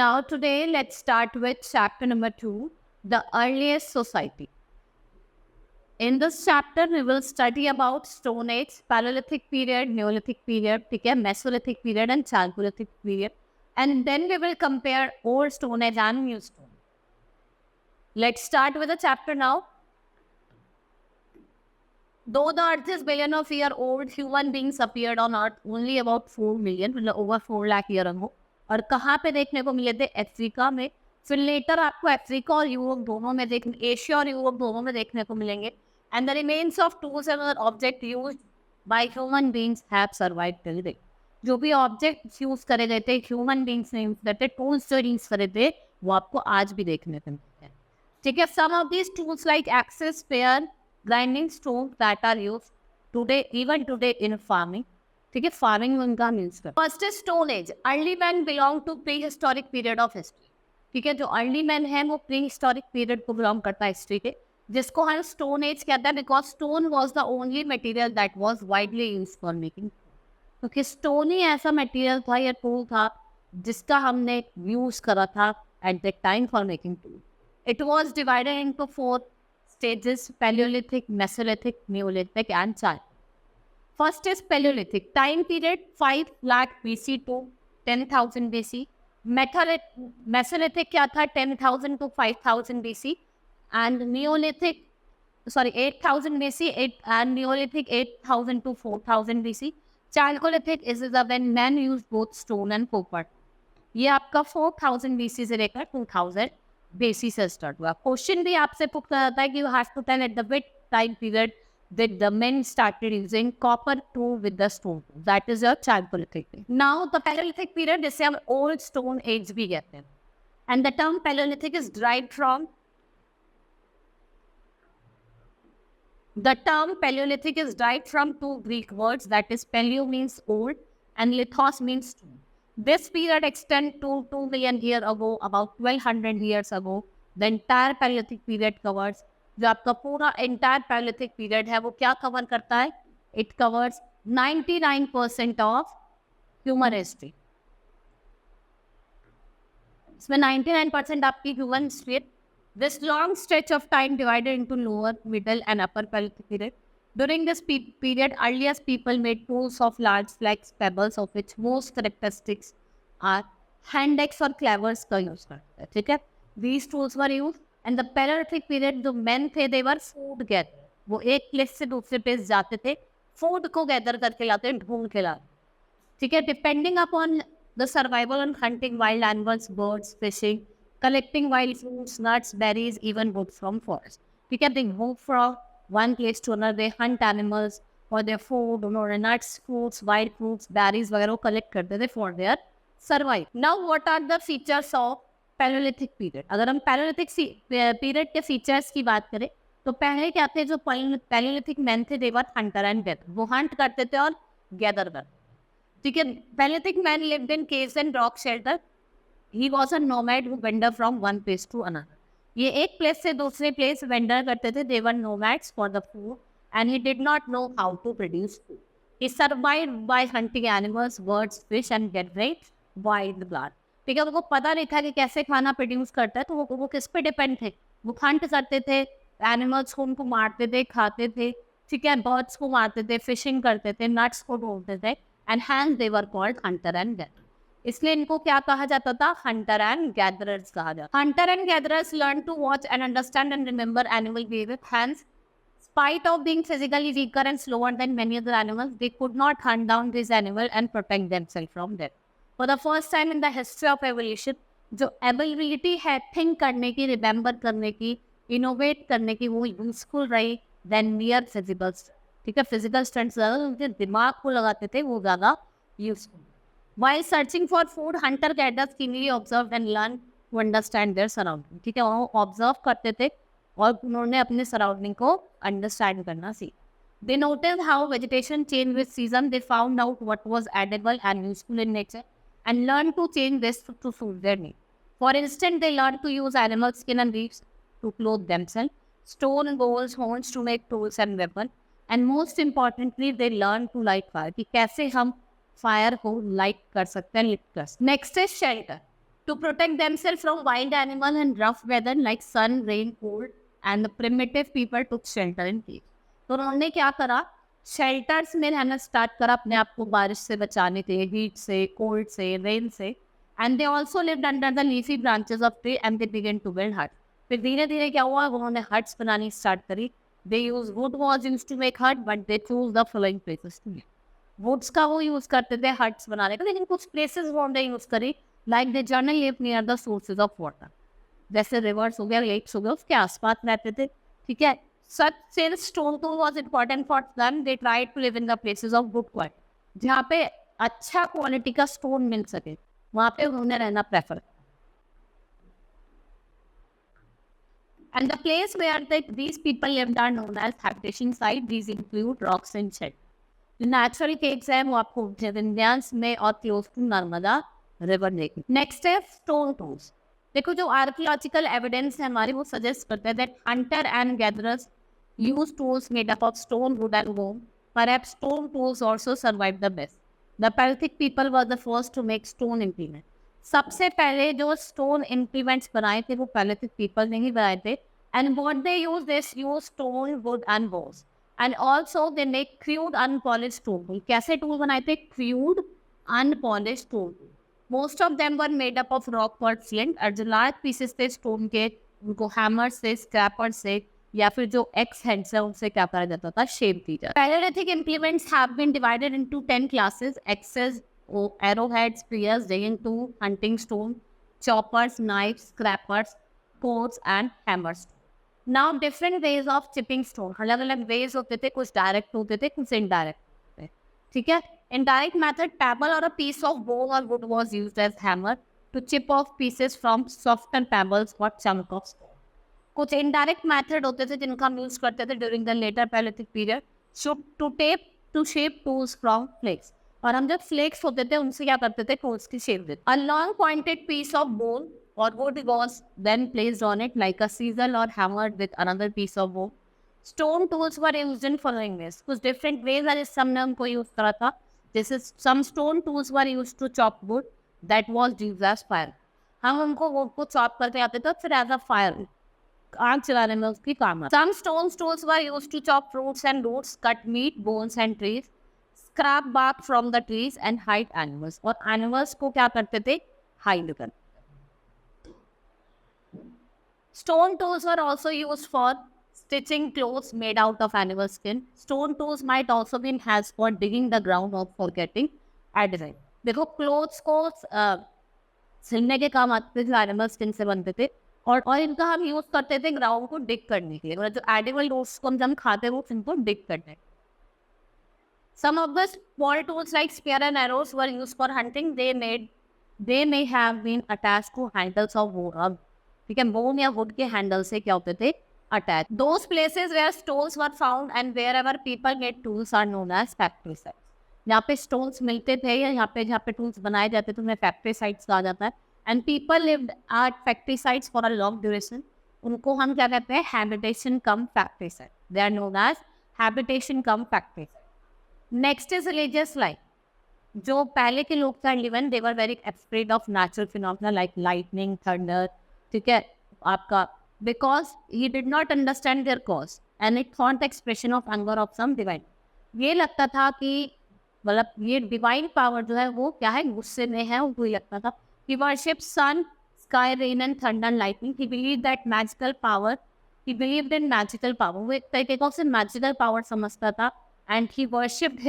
Now today let's start with chapter number 2, the earliest society. In this chapter we will study about Stone Age, Paleolithic period, Neolithic period, Mesolithic period and Chalcolithic period, and then we will compare Old Stone Age and New Stone. Let's start with the chapter now. Though the earth is billion of year old, human beings appeared on earth only about 4 million, over 4 lakh year ago. और कहाँ पे देखने को मिले थे? Africa में. फिर letter आपको अफ्रीका और यूरोप दोनों में एशिया और यूरोप दोनों में देखने को मिलेंगे. And the remains of tools and other objects used by human beings have survived till date. जो भी ऑब्जेक्ट यूज करे गए थे ह्यूमन बींग्स ने यूज करते, टूल्स जो यूज करे थे वो आपको आज भी देखने को मिलते हैं. ठीक है. Some of these tools like axes, spear, grinding stones that are used today, even today in farming. ठीक है. फार्मिंग में उनका मीन्स कर. First is stone age. Early man belong to prehistoric period of history. ठीक है. जो early man है वो प्री हिस्टोरिक पीरियड को बिलोंग करता है हिस्ट्री के, जिसको हम स्टोन एज कहते हैं because stone was the only material that was widely use for making. क्योंकि स्टोन ही ऐसा मटेरियल था या टूल था जिसका हमने यूज करा था at the time for making tool. It was divided into 4 stages: Paleolithic, Mesolithic, Neolithic and Chalcolithic. First is Paleolithic. Time period 5 lakh BC to 10,000 BC. Mesolithic क्या था? 10,000 to 5,000 BC. And Neolithic, 8,000 BC and Neolithic 8,000 to 4,000 BC. Chalcolithic is when men used both stone and copper. ये आपका 4,000 BC से लेकर 2,000 BC से start हुआ. Question भी आपसे पूछा जाता है कि you have to tell at the which time period that the men started using copper tool with the stone. That is your Chalcolithic. Now the Palaeolithic period, जिसे हम ओल्ड स्टोन एज भी कहते हैं, and the term Palaeolithic is derived from two Greek words, that is paleo means old and lithos means stone. This period extends to 2 million years ago, about 1200 years ago. The entire Paleolithic period covers, जो आपका पूरा entire Paleolithic period है वो क्या cover करता है? It covers 99% of human history. इसमें 99% आपकी human history. This long stretch of time divided into lower, middle and upper Paleolithic period. During this period, earliest people made tools of large flex pebbles, of which most characteristics are hand axe और clavers का use करते हैं. ठीक है. These tools were used, and the Paleolithic period जो men थे they were food gather. वो एक प्लेस से दूसरे प्लेस जाते थे, फूड को गैदर करके लाते, ढूंढ के लाते. ठीक है. Depending upon the survival and hunting wild animals, birds, fishing, collecting wild fruits, nuts, berries, even wood from forest. ठीक है. They move from one place to another. They hunt animals for their food, nuts, fruits, wild fruits, berries वगैरह collect करते थे for their survival. Now what are the features of Paleolithic period? अगर हम Paleolithic period के features की बात करें तो पहले क्या थे? जो Paleolithic men थे they were hunter and gatherer. वो hunt करते थे और gather करते. ठीक है. Paleolithic men lived in caves and rock shelter. He was a nomad who wandered from one place to another. ये एक प्लेस से दूसरे प्लेस वेंडर करते थे. They were nomads for the food and he did not know how to produce food. He survived by hunting animals, birds, fish and gathering wild blood. ठीक है. उनको पता नहीं था कि कैसे खाना प्रोड्यूस करता है, तो वो किस पे डिपेंड थे? वो हंट करते थे, एनिमल्स को उनको मारते थे, खाते थे. ठीक है. बर्ड्स को मारते थे, फिशिंग करते थे, नट्स को ढूंढते थे, and hence they were called hunter and gatherer. इसलिए इनको क्या कहा जाता था? हंटर एंड गैदरर्स कहा जाता. Hunter and gatherers learn to watch and understand and remember animal behaviour. Hence, spite of being physically weaker and slower than many other animals, they could not hunt down this animal and protect themselves from death. For the first time in the history of evolution, जो ability है think करने की, remember करने की, innovate करने की, वो useful रही than mere physical strength. ठीक है. physical strength ज़्यादा उनके दिमाग को लगाते थे, वो ज़्यादा useful. While searching for food, hunter gatherers keenly observed and learned to understand their surroundings. ठीक है. वो ऑब्जर्व करते थे और उन्होंने अपने सराउंडिंग को अंडरस्टैंड करना सीखा. They noticed how vegetation changed with season. They found out what was edible and useful in nature and learned to change this to suit their need. For instance, they learned to use animal skin and leaves to clothe themselves, stone, bowls, horns to make tools and weapons, and most importantly, they learned to light fire. कि कैसे हम fire को light कर सकते हैं, lit कर सकते हैं. Next is shelter. To protect themselves from wild animals and rough weather like sun, rain, cold, and the primitive people took shelter in caves. तो उन्होंने क्या करा, शेल्टर्स में रहना स्टार्ट करा अपने आप को बारिश से बचाने के लिए, हीट से, कोल्ड से, रेन से. And they also lived under the leafy branches of tree and they began to build hut. फिर धीरे धीरे क्या हुआ, उन्होंने हट्स बनानी स्टार्ट करी. They use wood was used to make hut, but they choose the following places to make. Woods का वो यूज करते थे हट्स बनाने का, लेकिन कुछ प्लेसेस उन्होंने यूज करी like they generally live near the sources of water. जैसे रिवर्स हो गया, लेक्स हो गया, उसके आसपास रहते थे. ठीक है. Such since stone tool was important for them, they tried to live in the places of good quality. जहाँ पे अच्छा क्वालिटी का स्टोन मिल सके वहाँ पे उन्होंने रहना prefer. And the place where these people lived are known as habitation site. These include rocks and shed. The natural caves है वो आपको विंध्यांस में और क्लोज टू नर्मदा रिवर देखें. नेक्स्ट है स्टोन टूल्स. देखो जो आर्कियोलॉजिकल एविडेंस है हमारे वो सजेस्ट करते हैं that hunter and gatherers use tools made up of stone, wood and bone. Perhaps stone tools also survive the best. The Palaeolithic people were the first to make stone implement. सबसे पहले जो stone implements बनाए थे वो पैलिथिक people ने ही बनाए थे. And what they use, they use stone, wood and bones. And also they make crude unpolished stone. कैसे टूल बनाए थे? Crude unpolished stone. Most of them were made up of rock और फ्लिंट. और जो large pieces थे stone के उनको hammer से, स्क्रैपर से या फिर जो एक्स हेड्स है उनसे क्या करा जाता था, शेप दी जाती. Palaeolithic implements have been divided into 10 classes. Axes, arrowheads, spears, digging tool, hunting stone, choppers, knives, scrapers, pots and hammers. Now different ways of chipping stone. अलग अलग ways होते थे, कुछ डायरेक्ट होते थे, कुछ इनडायरेक्ट होते थे. ठीक है. Indirect method, pebble or a piece of bone or wood was used as hammer to chip off pieces from softer pebbles or chunk of stone. कुछ इनडायरेक्ट मेथड होते थे जिनका हम यूज करते थे during the later Palaeolithic period to shape tools from flakes. और हम जब फ्लेक्स होते थे उनसे क्या करते थे, टूल्स की शेप देते. A long pointed piece of bone और wood was then placed on it like a chisel और hammered with another piece of bone. Stone tools were used in following ways. कुछ डिफरेंट वेज है जिससे हमने उनको use करा था. जैसे some stone tools were used to chop wood that was used as fire. हम उनको वुड को चॉप करते आते थे फिर एज अ फायर आग चलाने में उसकी काम. Some stone tools were used to chop fruits and roots, cut meat, bones and trees, scrap bark from the trees and hide animals. और animals को क्या करते थे, hide करते. Stone tools were also used for stitching clothes made out of animal skin. Stone tools might also be used for digging the ground or for getting a design. देखो clothes को सिलने के काम आते थे, एनिमल स्किन से बनते थे. और इनका हम यूज करते थे ग्राउंड को डिग करने के लिए. मतलब जो एडिबल रूट्स को हम खाते हैं वो इनको डिग करने. Some of the small tools like spear and arrows were used for hunting. They may have been attached to handles of wood. ठीक है. बोन या वुड के हैंडल से क्या होते थे, attach. Those places where stones were found and wherever people made tools are known as factory sites. यहाँ पे स्टोन्स मिलते थे या जहाँ पे टूल्स बनाए जाते थे उन्हें फैक्ट्री साइट्स कहा जाता है. And people lived at factory sites for a long duration. उनको हम क्या कहते हैं, habitation cum factory site. They are known as habitation cum factory site. Next is religious life. जो पहले के लोग थे लिवन, they were very afraid of natural phenomena like lightning, thunder. ठीक है आपका, because he did not understand their cause and it thought the expression of anger of some divine. ये लगता था कि मतलब ये डिवाइन पावर जो है वो क्या है, गुस्से में है, उनको ये लगता था. He worshipped sun, sky, rain and thunder and lightning. He believed that magical power. He believed in magical power. वो एक तरीके का उसे magical power समझता था. And he worshipped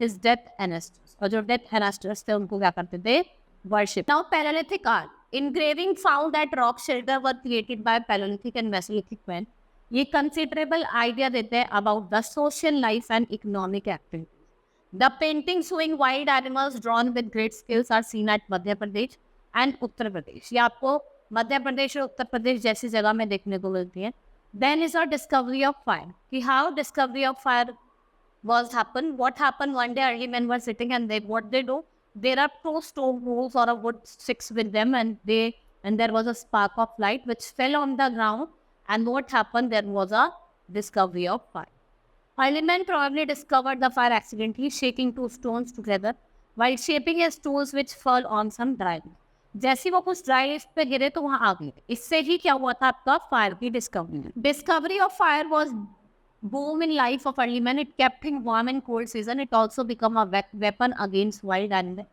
his death ancestors. और जो death ancestors थे उनको क्या करते थे, worship. Now Paleolithic art. Engraving found that rock shelter were created by Paleolithic and Mesolithic men. ये considerable idea देते हैं about the social life and economic activity. The paintings showing wild animals drawn with great skills are seen at Madhya Pradesh and Uttar Pradesh. ये आपको मध्य प्रदेश और उत्तर प्रदेश जैसी जगह में देखने को मिलती है. Then is our discovery of fire. कि how discovery of fire was happened. What happened one day? Early men were sitting and what they do? There are two stone holes or a wood sticks with them, and there was a spark of light which fell on the ground. And what happened? There was a discovery of fire. Early men probably discovered the fire accidentally, shaking two stones together while shaping his tools which fell on some dry. जैसे ही वो कुछ dry leaf पे गिरे तो वहां आग लगे। इससे ही क्या हुआ था, आपका फायर की discovery of fire was boom in life of early men. It kept him warm in cold season. It also became a weapon against wild animals.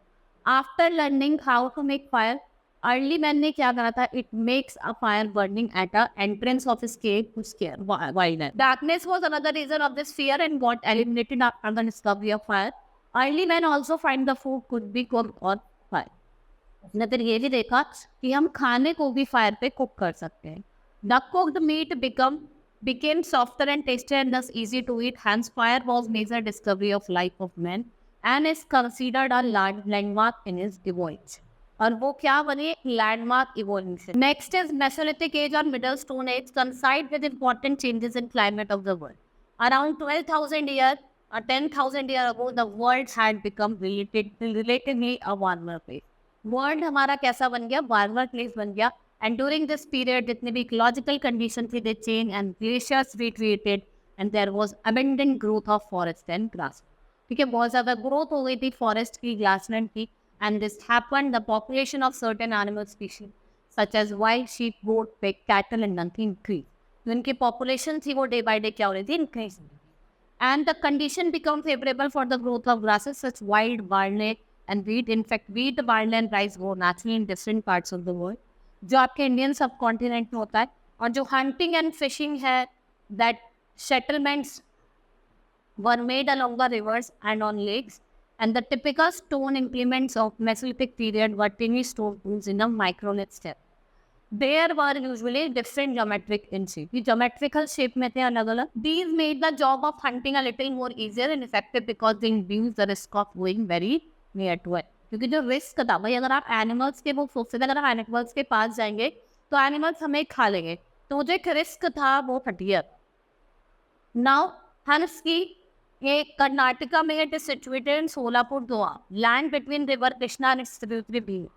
After learning how to make fire, early men ने क्या करा था? It makes a fire burning at a entrance of his cave to scare wild animals. Darkness was another reason of this fear and got eliminated after the discovery of fire. Early men also find the food could be cooked on fire. ने फिर ये भी देखा कि हम खाने को भी फायर पे कुक कर सकते हैं। The cooked meet became softer and tastier and thus easy to eat. Hence, fire was major discovery of life of man and is considered a landmark in his evolution. और वो क्या बनी? Landmark evolution. Next is Mesolithic age or Middle Stone age, coincide with important changes in climate of the world. Around 12,000 years or 10,000 years ago, the world had become relatively a warmer place. World हमारा कैसा बन गया? Warmer place बन गया। And during this period जितने भी ecological condition थी they change and glaciers retreated and there was abundant growth of forest and grass. ठीक है, बहुत ज़्यादा ग्रोथ हो गई थी फॉरेस्ट की, ग्रासलैंड की। And this happened the population of certain animal species such as wild sheep, goat, pig, cattle and donkey increase. जो इनकी पॉपुलेशन थी वो डे बाई डे क्या हो रही थी? Increase. And the condition become favorable for the growth of grasses such wild barley and wheat. In fact, wheat, barley and rice grow naturally in different parts of the world. जो आपके Indian सब continent में होता है। और जो hunting and fishing है, that settlements were made along the rivers and on lakes. And the typical stone implements of Mesolithic period were tiny stone tools in a microlith step. There were usually different geometric in shape. ये geometrical shape में थे अलग अलग. These made the job of hunting a little more easier and effective because they reduced the risk of going very near to it. क्योंकि जो risk था भाई, अगर आप animals के वो सोचते थे अगर आप animals के पास जाएंगे तो animals हमें खा लेंगे, तो जो एक risk था वो हट गया। Now Hanski, ये कर्नाटका में it is situated in Solapur, Goa, land between river Krishna and its tributary Bhim.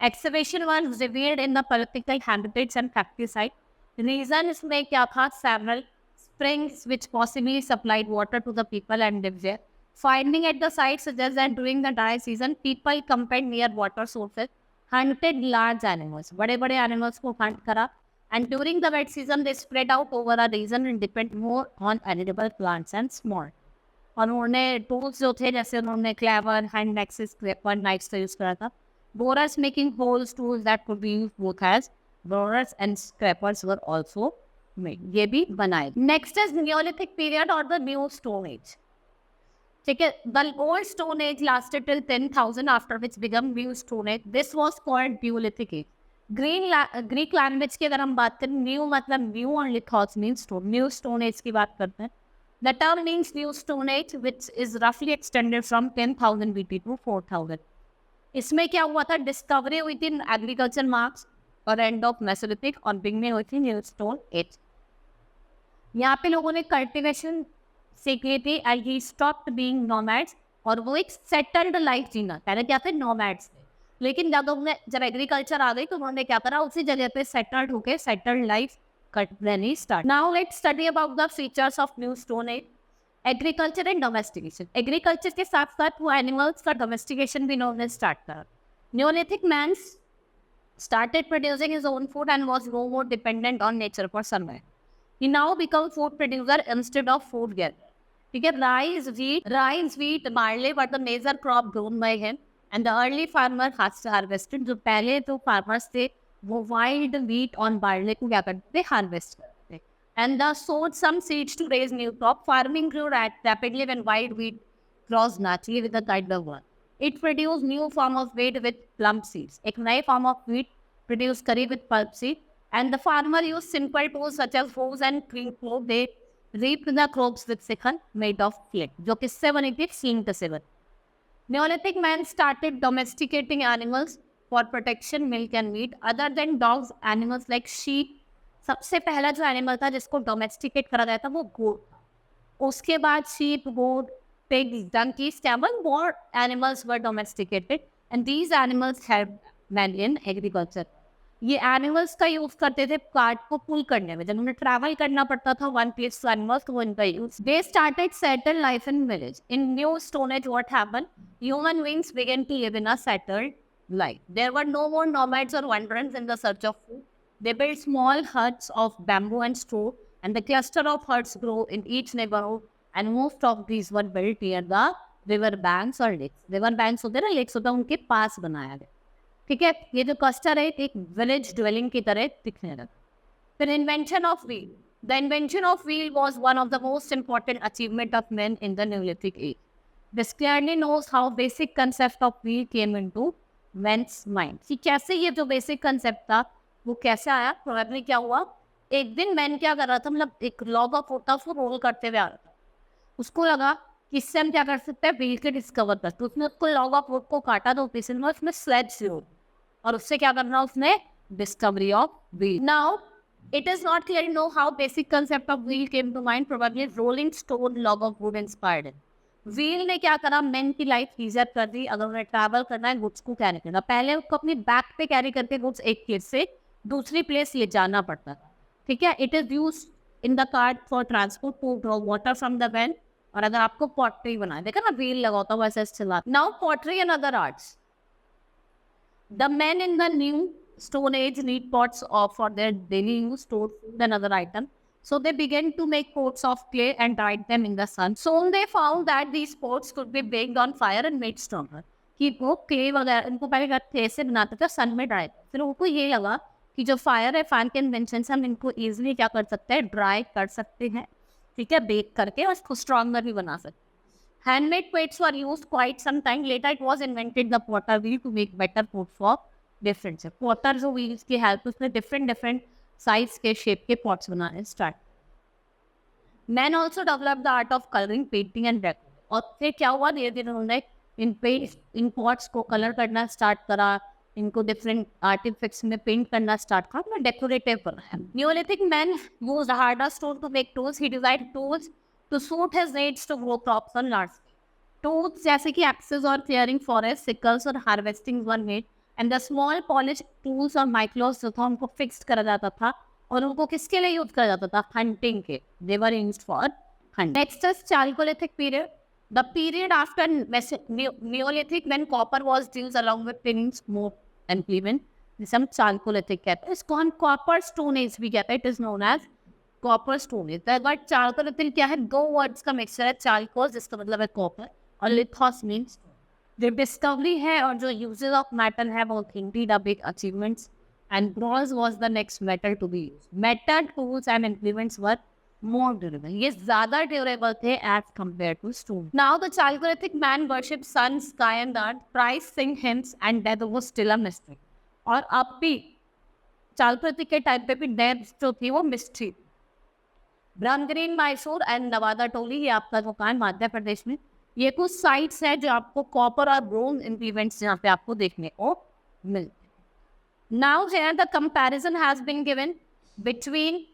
Excavation was revealed in the political habitats and factory site. Reason इसमें क्या था? Several springs which possibly supplied water to the people and lived there. Finding at the site suggests that during the dry season, people camped near water sources, hunted large animals. बड़े-बड़े animals को hunt करा. And during the wet season, they spread out over a region and depend more on edible plants and small. और उन्होंने tools जो थे, जैसे उन्होंने cleaver, hand axes, scraper, knives का यूज करा था. Borers making holes tools that could be used both as borers and scrapers were also made. ये भी बनाए. Next is Neolithic period or the New Stone Age. ठीक है, the Old Stone Age lasted till 10,000, after which began New Stone Age. This was called Neolithic Age. Greek language की अगर हम बात करें, new मतलब new और lithos means stone. New Stone Age की बात करते हैं. The term means New Stone Age, which is roughly extended from 10,000 BT to 4,000. इसमें क्या हुआ था? डिस्कवरी हुई थी एग्रीकल्चर मार्क्स और एंड ऑफ मेसोलिथिक और बिगनिंग हुई थी न्यू स्टोन एज। यहाँ पे लोगों ने कल्टिवेशन सीख ली थी and he stopped being nomads, और वो एक सेटल्ड लाइफ जीना। पहले क्या थे? नोमैड्स थे, लेकिन जब एग्रीकल्चर आ गई तो उन्होंने क्या करा? उसी जगह पे सेटल्ड होके सेटल्ड लाइफ करनी start. Now let's study about the features of new stone as. Agriculture and domestication. Agriculture के साथ साथ वो एनिमल्स का डोमेस्टिकेशन भी इन्होंने स्टार्ट करा। Neolithic man started producing his own food and was no more dependent on nature for survival. He now became food producer instead of food gatherer. ठीक है, rice, wheat, barley were the major crop grown by him, and the early farmer has harvested. जो पहले तो farmers थे वो wild wheat और barley को क्या करते थे? हार्वेस्ट करते। And thus sowed some seeds to raise new crop. Farming grew rapidly when wild wheat grows naturally with the kind of work. It produced new form of wheat with plump seeds. एक नए form of wheat produced करी with pulp seed. And the farmer used simple tools such as hoes and clean plow. They reaped the crops with sickle made of flint. जो किससे बनी थी? सींग से बनी। Neolithic man started domesticating animals for protection, milk and meat. Other than dogs, animals like sheep. सबसे पहला जो animal था जिसको डोमेस्टिकेट करा गया था वो गोट था। उसके बाद sheep, goat, pigs, donkeys, camel, more animals were domesticated and these animals help man in agriculture. ये एनिमल्स का यूज करते थे कार्ट को पुल करने में, जब उन्हें ट्रैवल करना पड़ता था वन प्लेस टू एनिमल्स, तो इनका use. They started settle life in village. In new stone age what happened? Human beings began to live in a settled life. There were no more nomads or wanderers in the search of food. They built small huts of bamboo and straw, and the cluster of huts grew in each neighborhood, and most of these were built near the river banks or lakes. River banks होते ना, lakes होता है, उनके पास बनाया गया. ठीक है, ये जो क्लस्टर है एक विलेज ड्वेलिंग की तरह दिखने लगा. फिर invention of wheel. The invention of wheel was one of the most important achievement of man in the Neolithic age. This clearly knows how basic concept of wheel came into man's mind. कि कैसे ये जो basic concept था वो कैसे आया. Probably क्या हुआ, एक दिन मैन क्या कर रहा था, मतलब एक लॉग ऑफ होता उसको रोल करते हुए आ रहा था. उसको लगा कि इससे हम क्या कर सकते हैं, व्हील के डिस्कवर कर. तो उसने उसको लॉग ऑफ वुड को काटा, तो पीसेस में उसमें स्लेज से हो, और उससे क्या करना, उसने discovery of wheel. Now it is not clear to know how basic concept of wheel came to mind. Probably rolling stone log of wood inspired it. Wheel ने क्या करा, मैन की लाइफ ईजियर कर दी. अगर उन्हें ट्रैवल करना है, goods को कैरी करना, पहले उसको अपनी बैक पे कैरी करके गुड्स एक प्लेस से दूसरी प्लेस ले जाना पड़ता था. ठीक है, it is use in the cart for transport to draw water from the well. और अगर आपको पॉटरी बनाए, देखा ना व्हील लगा होता वैसे चला. Now pottery and other arts. The men in the new Stone Age need pots for their daily use, stored food and other items. So they began to make pots of clay and dried them in the sun. Soon they found that these pots could be baked on fire and made stronger. कि वो clay वगैरह इनको पहले clay से बनाते थे, सन में dry. फिर उनको ये लगा कि जो फायर है, फायर के इन्वेंशन से हम इनको ईजिली क्या कर सकते हैं, ड्राई कर सकते हैं. ठीक है, बेक करके और इसको स्ट्रॉन्गर भी बना सकते हैं. Handmade plates were used quite some time. Later, it was invented the potter wheel to make better pot for different shapes. Potter जो wheels की help उसने different size के shape के pots बनाने start. Men also developed the art of coloring, painting and decorating. और फिर क्या हुआ, धीरे-धीरे उन्होंने इन pots को color करना start करा, इनको different artifacts में paint करना start करा, और decorative बना. Neolithic men used harder stone to make tools. He designed tools to suit his needs to grow crops on large scale. Tools जैसे कि axes और clearing forest, sickles और harvesting were made, and the small polished tools और micros जो था उनको fixed करा जाता था, और उनको किसके लिए यूज करा जाता था, hunting के. They were used for hunting. Next is Chalcolithic period. The period after Neolithic, when copper was used along with tin, smoke and clement, this हम Chalcolithic कहते हैं. इसको हम copper stone age भी कहते हैं. It is known as copper stone. But charcoal क्या है, दो वर्ड्स का मिक्सचर है. चारकोल जिसका मतलब है कॉपर, और लिथोस मीन्स जो डिस्कवरी है और जो यूजेस ऑफ मेटल है वो indeed a big achievements. And bronze was the next metal to be used. Metal tools and implements were more durable. ये ज्यादा ड्यूरेबल थे as compare to stone. Now the Chalcolithic man worship sun, sky and earth, praise, sing hymns and death was still a mystery. और अब भी chalcolithic के time पे भी death जो थी वो मिस्ट्री. ब्रह्मगिरी, मैसूर एंड नवादा टोली, ये आपका दुकान मध्य प्रदेश में. ये कुछ साइट्स है जो आपको कॉपर और ब्रोंज इम्प्लीमेंट्स यहाँ पे आपको देखने को मिलते हैं. Now here the comparison has been given between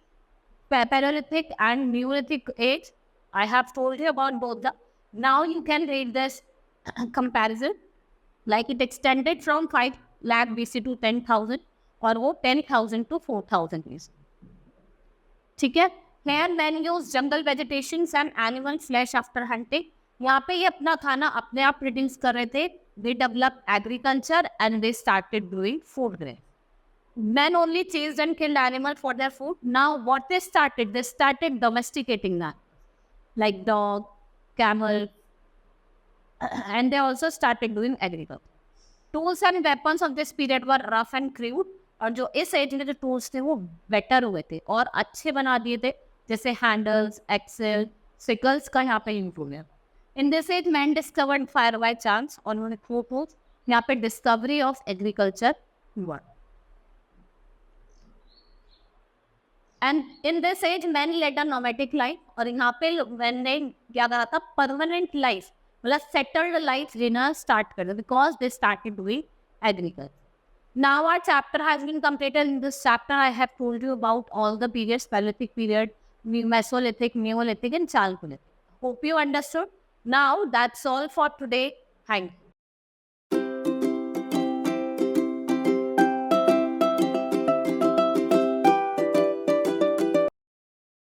Paleolithic and Neolithic age. I have told you about both the. Now you can read this comparison. Like it extended from 5 lakh BC to 10,000, और वो 10,000 to 4,000 BC. ठीक है. Here men use jungle vegetations and animal flesh after hunting. यहाँ पे ये अपना खाना अपने आप प्रोड्यूस कर रहे थे. They developed agriculture and they started doing food grain. Men only chased and killed animals for their food. Now what they started domesticating that, like dog, camel, and they also started doing agriculture. Tools and weapons of this period were rough and crude. और जो इस as में जो tools थे वो better हुए थे और अच्छे बना दिए थे, जैसे हैंडल्स, एक्सेल, सिकल्स का यहाँ पे इंप्रूव है. In this age man discovered fire by chance, और उन्होंने खूब यहाँ पे डिस्कवरी ऑफ एग्रीकल्चर हुआ. And in this age man led a nomadic life, और यहाँ पे मैन ने क्या करा था, परमानेंट लाइफ, मतलब सेटल्ड लाइफ जीना स्टार्ट कर दिया, because they started doing agriculture. Now our chapter has been completed. In this chapter, I have told you about all the periods: Paleolithic period, Mesolithic, Neolithic, and Chalcolithic. Hope you understood. Now that's all for today. Thank you.